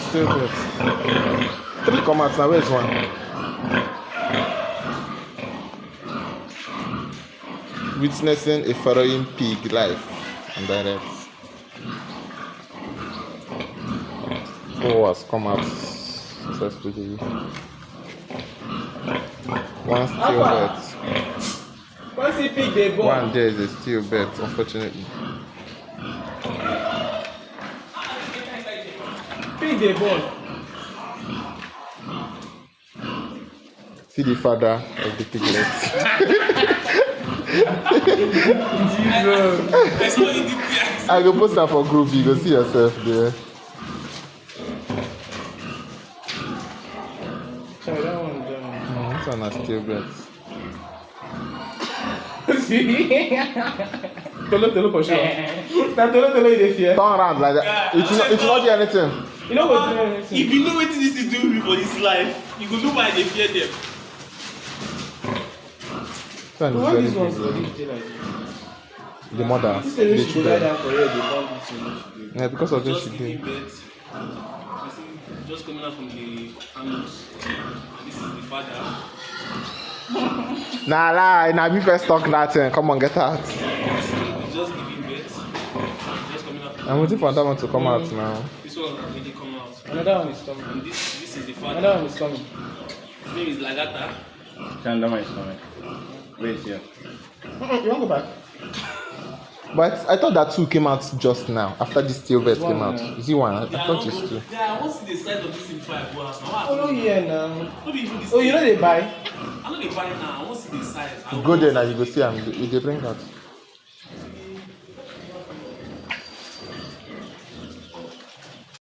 still good. 3 come out now. Where's one? Witnessing a foreign pig life and direct. 4 has come out successfully. 1 still bet. One there is a still bet, unfortunately. Pick the ball. See the father of the piglet. I go post that for group, you go see yourself there. Sorry, that one done. This one is still bet. Tolo for sure. That Tolo is the fear. Turn around like that. It's not do anything. You know what? If you know what this is doing for this life, you go know why they fear them. What is one for this day like the mother. this? The This should go children. down for here. They born this thing. Yeah, because of this Just she giving did. birth. Just coming out from the anus. This is the father. Nah, lie. Nah, me first talk that thing. Come on, get out. Just giving birth. Just coming out. I'm waiting for that one to come out now. This one already come out. Another one is coming. And this is the father. Another one is coming. His name is Lagata. Chandama is coming. Wait here. You want to go back? But I thought that 2 came out just now after this still bet came out. Is it 1? I thought it's 2. Yeah, I want to see the size of this thing before I go out. Now, Oh no, yeah now. Not even this Oh, you know they buy. I know they buy now. I want to see the size. Go there now, you go see them. They bring out.